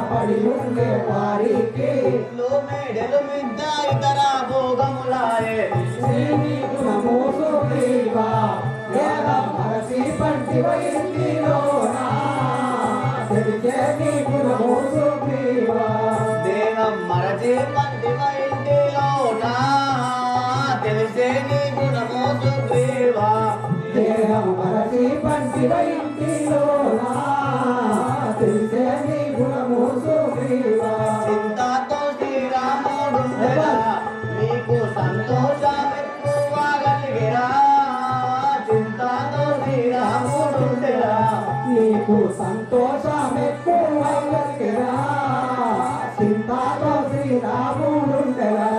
పడి ఉండే వారికి మేడలు మిద్ద ఇతర భోగములాయే గుణము సుగ్రీవా మరసి పంటి వైంటిలోనా తెలిసే నీ గుణము సుగ్రీవా దేహం మరచి పంటి వైంటిలోనా తెలిసే నీ గుణము సుగ్రీవా దేహం మరచి పంటి వైంటిలోనా తెలిసే నీ గుణము సుగ్రీవా చింతతో శ్రీరాముడుండెరా నీకు సంతోషం ఎక్కువ కలిగిరా చింతతో శ్రీరాముడుండెరా నీకు సంతోషం ఎక్కువ కలిగిరా చింతతో శ్రీరాముడుండెరా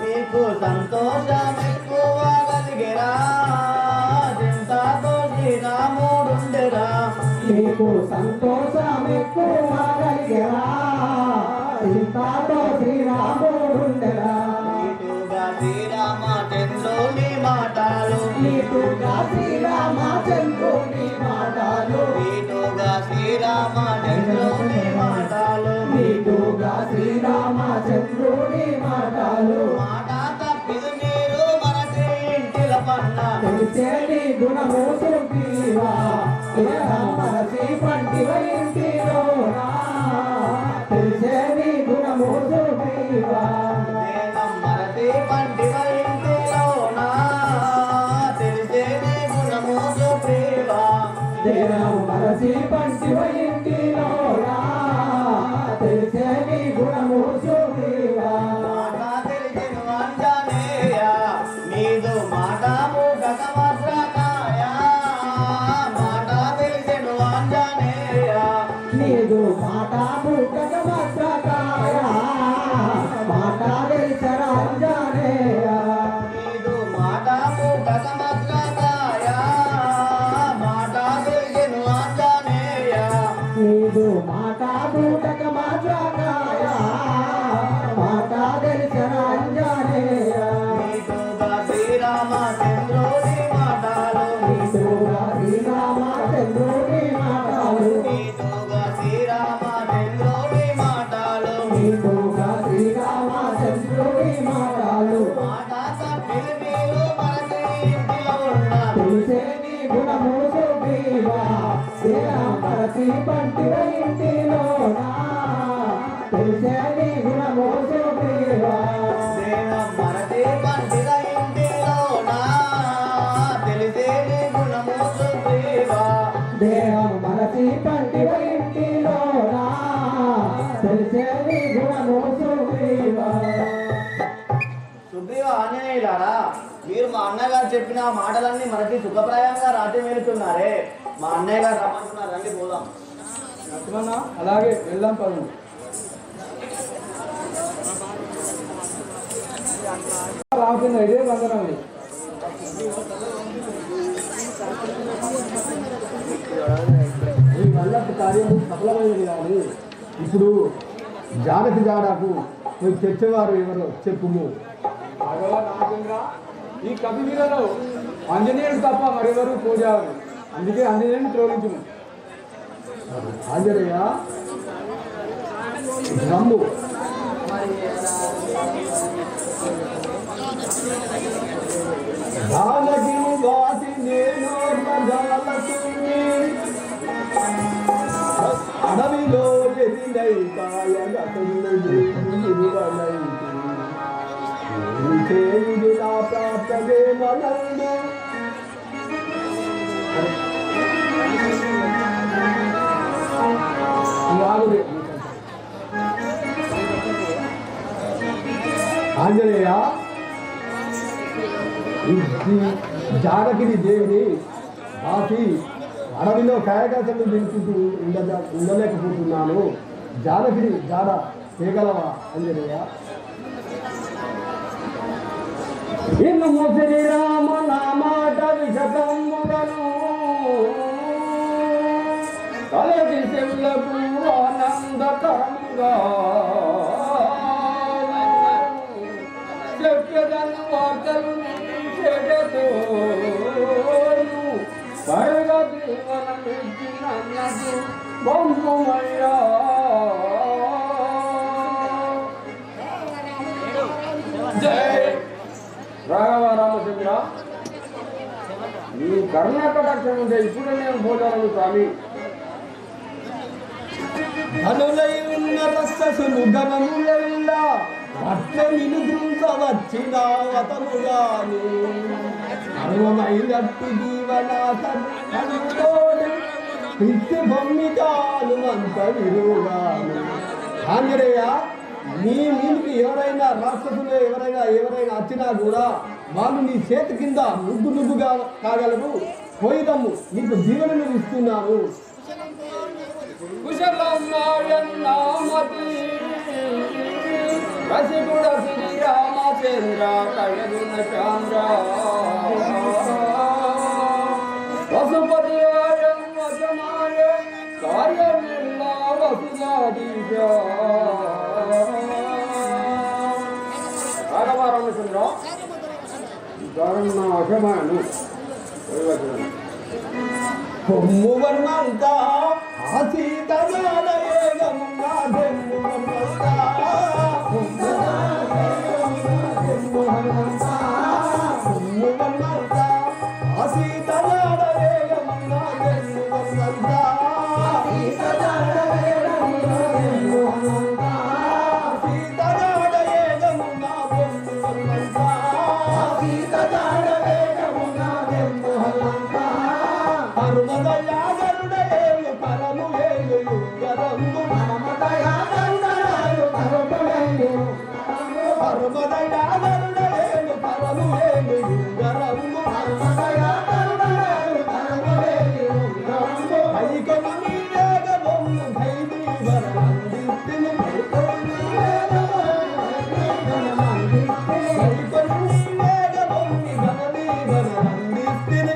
నీకు సంతోషం ఎక్కువ కలిగిరా చింతతో శ్రీరాముడుండెరా నీకు సంతోషం ఎక్కువ కలిగిరా చింతతో శ్రీరాముడుండెరా నీటుగా శ్రీరామచంద్రుని మాటలు నీటుగా శ్రీరామచంద్రుని మాటలు నీటుగా శ్రీరామచంద్రుని మాటలు నీటుగా శ్రీరామచంద్రుని మాటలు మాట తప్పిది మీరు మనసి ఇంటిల పన్న తెలిసే నీ గుణము సుగ్రీవా మరసి పంటి వైంటిలోనా తెలిసే నీ గుణము సుగ్రీవా దేహం మరచి పంటి వైంటిలోనా తెలిసే నీ గుణము సుగ్రీవా దేహం మరసి పంటి వైంటిలోనా తెలిసే నీ గుణము సుగ్రీవా మాట తెలిసిన అంజనేయ నీదు మాట మూటక వస్త్రకాయ మాట తెలిసిన అంజనేయ నీదు మాట ముఖక వస్త్రకాయ మాట తెలిసరాంజనేయ నీదు మాట మూటక వస్త్రకాయ మాట తెలిసిన అంజనేయ నీదు మాట ముఖక వస్త్రకాయ మాట తెలిసరాంజనేయ నీటుగా శ్రీరామచంద్రుని మాటలు నీటుగా శ్రీరామచంద్రుని మాటలు నీటుగా శ్రీరామచంద్రుని మాటలు నీటుగా శ్రీరామచంద్రుని మాటలు మాట తప్పిది మీరు మనసి ఇంటిలో ఉన్న తెలిసే నీ గుణము సుగ్రీవా మరసి పంటి వైంటిలోనా తెలిసే నీ గుణము సుగ్రీవా దేహం మరచి పండిన ఇంటిలోనా తెలిసే నీ గుణము సుగ్రీవా దేహం మరసి పంటి వైంటిలోనా తెలిసే నీ గుణము సుగ్రీవా సుగ్రీవ ఆంజనేయులారా మీరు మా అన్నగారు చెప్పిన మాటలన్నీ మనకి సుఖప్రాయంగా రాత్రి వెళుతున్నారే మా అన్నయ్య గారు రమ్మంటున్నారు రండి పోదాం లక్ష్మణ అలాగే వెళ్దాం పదం రావుతుంది ఇదే బంగారం ఈ వల్ల కార్యం సఫలమైనది కానీ ఇప్పుడు జానకి జాడకు నువ్వు తెచ్చేవారు ఎవరు చెప్పుము రామచంద్ర ఈ కవి వీరలో ఆంజనేయుడు తప్ప మరెవరు పూజారు అందుకే ఆంజనేయుని త్రోగించుము ఆంజనేయ రమ్ము జానకి వాసి నేను అడవిలో ఎదినై చేయుడు నా ప్రాప్తమే మనందు ఆంజనేయ జానకిని దేవిని ఆపి అడవిలో కాయకాశలు నిలుపుతూ ఉండలేకపోతున్నాను. జానకిని జాడ చేయగలవా ఆంజనేయ? ఇన్ను శ్రీరామ నామాట విషకములను కలది చెవులకు ఆనందకరంగా చెప్పదను వార్తలు చెడతో పరగ జీవనమిచ్చినన్నది బొమ్మయ్యా జై రాఘవ రామచంద్ర. నీ కర్ణాటక ఉంటే ఇప్పుడు నేను పోతాను స్వామి. ధనులై ఉన్న రక్షసులు గణములెల్ల అట్ల నిలుద్రుంచవచ్చిన వతముగాను అరువమైనట్టు జీవనాథోడు పిచ్చి బొమ్మిగాను అంత విరుగాను. ఆంజనేయ, నీ మీనికి ఎవరైనా రాక్షసులు ఎవరైనా వచ్చినా కూడా వాళ్ళు నీ చేతి కింద నుగ్గుగా కాగలరు. పోయిదమ్ము, నీకు జీవనను ఇస్తున్నాను. రసికుడ శ్రీ రామచంద్ర కయగుణ చాంద్ర వసుపతి వచనాయ కార్యమిల్ల వసుదాదీశ. రాఘవ రామచంద్ర వశమాను కొమ్ము వర్మంతా ఆసీత నాదయేగమున్నా దెమ్ము వర్మంతా కొమ్ము వర్మంతా ఆసీత నాదయేగమున్నా దెమ్ము వర్మంతా ఆసీత నాదయేగమున్నా దెమ్ము వర్మంతా ఆసీత నాదయేగమున్నా దెమ్ము వర్మంతా ఆసీత నాదయేగమున్నా దెమ్ము వర్మంతా హనుమదయాగరుడయేలు పరము ఏలు యుగరంగు హనుమదయాగరుడయేలు పరము ఏలు హనుమదయాగరుడయేలు పరము ఏలు యుగరంగు హనుమదయాగరుడయేలు పరము ఏలు యుగరంగు ఐకను నీవేగబొమ్ము భైది వరమందిస్తిని ఐకను నీవేగబొమ్మి భగవీ వరమందిస్తిని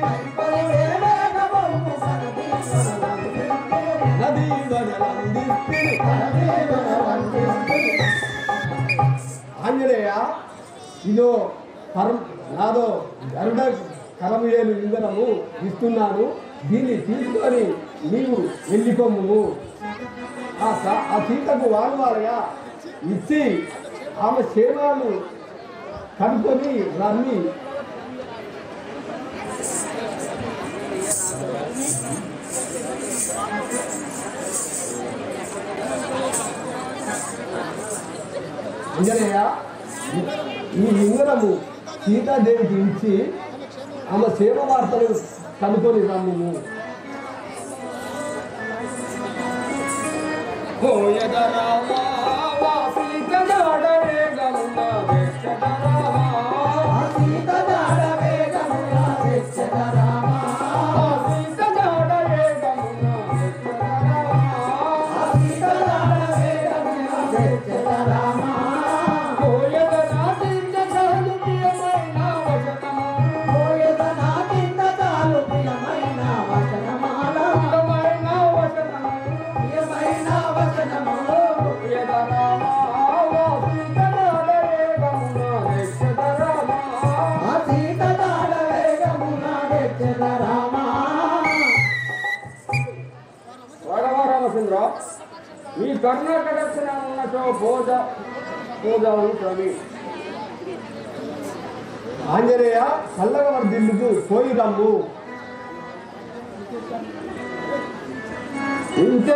ఆంజనేయ, ఇదో నాదో గరుడ కరమేలు ఇంధనము ఇస్తున్నాను. దీన్ని తీసుకొని నీవు వెళ్ళిపోము. ఆ సీతకు వారువారుగా ఇచ్చి ఆమె సేవలు కనుకొని రమ్మి అంజనేయ, ఈ లింగనము సీతాదేవికి ఇచ్చి ఆమె సేవ వార్తలు కనుకొని రమ్ము. రాఘవరామచంద్ర, ఈ కర్ణాటక దర్శన ఉన్నచో భోజాను స్వామి. ఆంజనేయ, చల్లగా వర్ధిల్లుకు పోయి రమ్ము. ఇంత